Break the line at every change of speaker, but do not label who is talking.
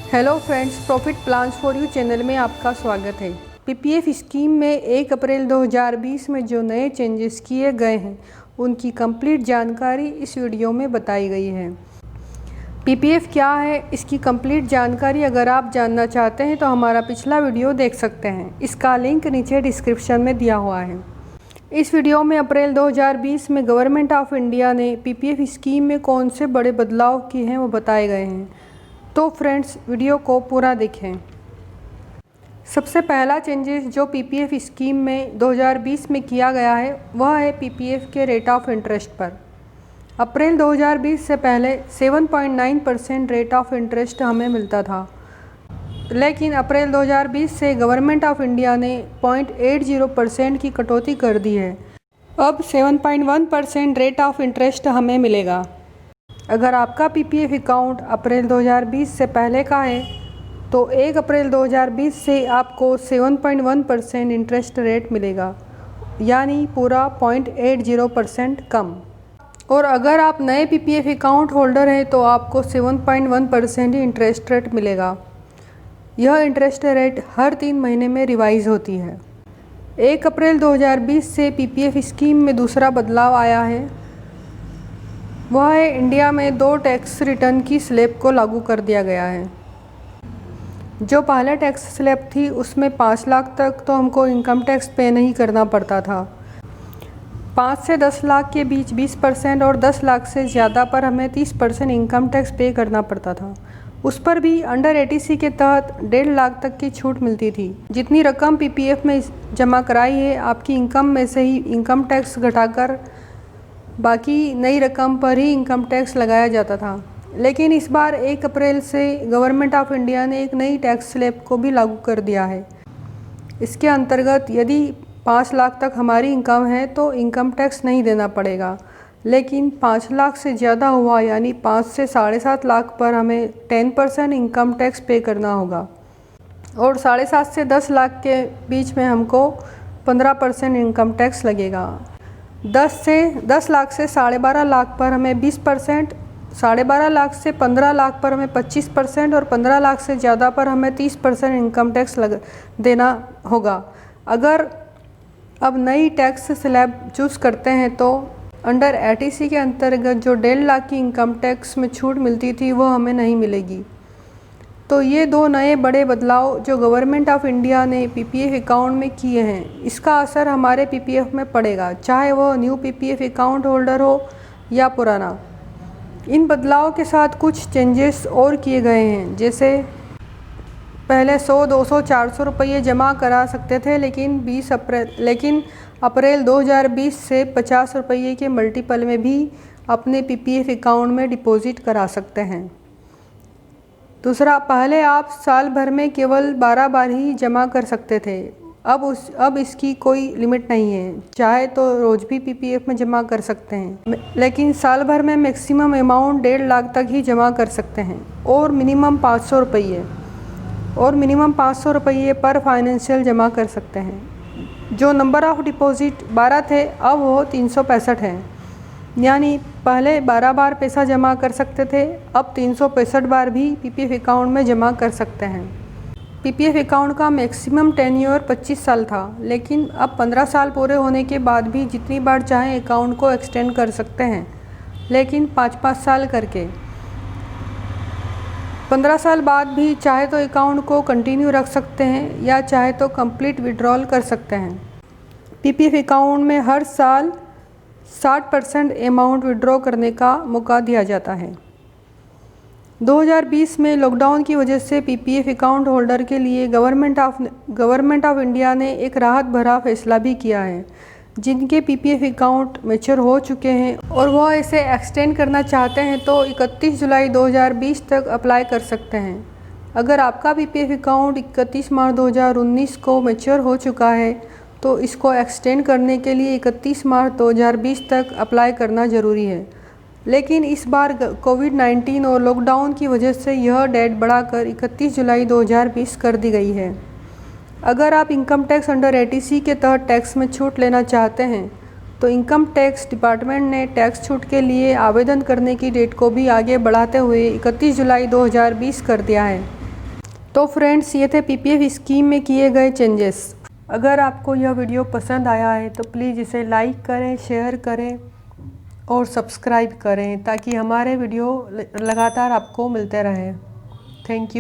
Hello friends, profit plans for you channel में आपका स्वागत है। पीपीएफ स्कीम में 1 अप्रैल 2020 में जो नए चेंजेस किए गए हैं उनकी कंप्लीट जानकारी इस वीडियो में बताई गई है। पीपीएफ क्या है, इसकी कंप्लीट जानकारी अगर आप जानना चाहते हैं तो हमारा पिछला वीडियो देख सकते हैं। इसका लिंक नीचे डिस्क्रिप्शन में दिया हुआ है। इस वीडियो में अप्रैल 2020 में गवर्नमेंट ऑफ इंडिया ने पीपीएफ स्कीम में कौन से बड़े बदलाव किए हैं वो बताए गए हैं। तो फ्रेंड्स, वीडियो को पूरा देखें। सबसे पहला चेंजेस जो पीपीएफ स्कीम में 2020 में किया गया है वह है पीपीएफ के रेट ऑफ इंटरेस्ट पर। अप्रैल 2020 से पहले 7.9% रेट ऑफ इंटरेस्ट हमें मिलता था, लेकिन अप्रैल 2020 से गवर्नमेंट ऑफ इंडिया ने 0.80% की कटौती कर दी है। अब 7.1% रेट ऑफ इंटरेस्ट हमें मिलेगा। अगर आपका पीपीएफ अकाउंट अप्रैल 2020 से पहले का है तो 1 अप्रैल 2020 से आपको 7.1% इंटरेस्ट रेट मिलेगा, यानी पूरा 0.80% कम। और अगर आप नए पीपीएफ अकाउंट होल्डर हैं तो आपको 7.1% ही इंटरेस्ट रेट मिलेगा। यह इंटरेस्ट रेट हर 3 महीने में रिवाइज होती है। 1 अप्रैल 2020 से पीपीएफ स्कीम में दूसरा बदलाव आया है, वह है इंडिया में 2 टैक्स रिटर्न की स्लैब को लागू कर दिया गया है। जो पहले टैक्स स्लैब थी उसमें 5 लाख तक तो हमको इनकम टैक्स पे नहीं करना पड़ता था। 5 से 10 लाख के बीच 20% और 10 लाख से ज़्यादा पर हमें 30% इनकम टैक्स पे करना पड़ता था। उस पर भी अंडर 80C के तहत 1.5 लाख तक की छूट मिलती थी। जितनी रकम पीपीएफ में जमा कराई है आपकी इनकम में से ही इनकम टैक्स घटाकर बाकी नई रकम पर ही इनकम टैक्स लगाया जाता था। लेकिन इस बार 1 अप्रैल से गवर्नमेंट ऑफ इंडिया ने एक नई टैक्स स्लैब को भी लागू कर दिया है। इसके अंतर्गत यदि 5 लाख तक हमारी इनकम है तो इनकम टैक्स नहीं देना पड़ेगा, लेकिन 5 लाख से ज़्यादा हुआ यानी 5 से 7.5 लाख पर हमें 10% इनकम टैक्स पे करना होगा, और 7.5 से 10 लाख के बीच में हमको 15% इनकम टैक्स लगेगा। 10 लाख से 12.5 लाख पर हमें 20%, 12.5 लाख से 15 लाख पर हमें 25% और 15 लाख से ज़्यादा पर हमें 30% इनकम टैक्स देना होगा। अगर अब नई टैक्स स्लैब चूज़ करते हैं तो अंडर 80C के अंतर्गत जो 1.5 लाख की इनकम टैक्स में छूट मिलती थी वो हमें नहीं मिलेगी। तो ये 2 नए बड़े बदलाव जो गवर्नमेंट ऑफ इंडिया ने पीपीएफ अकाउंट में किए हैं, इसका असर हमारे पीपीएफ में पड़ेगा, चाहे वो न्यू पीपीएफ अकाउंट होल्डर हो या पुराना। इन बदलावों के साथ कुछ चेंजेस और किए गए हैं, जैसे पहले 100, 200, 400 रुपये जमा करा सकते थे, लेकिन अप्रैल 2020 से 50 रुपये के मल्टीपल में भी अपने पीपीएफ अकाउंट में डिपॉजिट करा सकते हैं। दूसरा, पहले आप साल भर में केवल 12 बार ही जमा कर सकते थे, अब इसकी कोई लिमिट नहीं है, चाहे तो रोज़ भी पीपीएफ में जमा कर सकते हैं, लेकिन साल भर में मैक्सिमम अमाउंट 1.5 लाख तक ही जमा कर सकते हैं, और मिनिमम 500 रुपये पर फाइनेंशियल जमा कर सकते हैं। जो नंबर ऑफ़ डिपॉजिट 12 थे अब वो 365 हैं, यानी पहले 12 बार पैसा जमा कर सकते थे, अब 365 बार भी पीपीएफ अकाउंट में जमा कर सकते हैं। पीपीएफ अकाउंट का मैक्सिमम टेन्योर 25 साल था, लेकिन अब 15 साल पूरे होने के बाद भी जितनी बार चाहें अकाउंट को एक्सटेंड कर सकते हैं, लेकिन 5-5 साल करके। 15 साल बाद भी चाहे तो अकाउंट को कंटिन्यू रख सकते हैं या चाहे तो कंप्लीट विड्रॉल कर सकते हैं। पीपीएफ अकाउंट में हर साल 60% अमाउंट विड्रॉ करने का मौका दिया जाता है। 2020 में लॉकडाउन की वजह से पीपीएफ अकाउंट होल्डर के लिए गवर्नमेंट ऑफ इंडिया ने एक राहत भरा फैसला भी किया है। जिनके पीपीएफ अकाउंट मैच्योर हो चुके हैं और वह इसे एक्सटेंड करना चाहते हैं तो 31 जुलाई 2020 तक अप्लाई कर सकते हैं। अगर आपका पीपीएफ अकाउंट 31 मार्च 2019 को मैच्योर हो चुका है तो इसको एक्सटेंड करने के लिए 31 मार्च 2020 तक अप्लाई करना ज़रूरी है, लेकिन इस बार कोविड-19 और लॉकडाउन की वजह से यह डेट बढ़ाकर 31 जुलाई 2020 कर दी गई है। अगर आप इनकम टैक्स अंडर 80C के तहत टैक्स में छूट लेना चाहते हैं तो इनकम टैक्स डिपार्टमेंट ने टैक्स छूट के लिए आवेदन करने की डेट को भी आगे बढ़ाते हुए 31 जुलाई 2020 कर दिया है। तो फ्रेंड्स, ये थे पीपीएफ स्कीम में किए गए चेंजेस। अगर आपको यह वीडियो पसंद आया है तो प्लीज़ इसे लाइक करें, शेयर करें और सब्सक्राइब करें ताकि हमारे वीडियो लगातार आपको मिलते रहें। Thank you.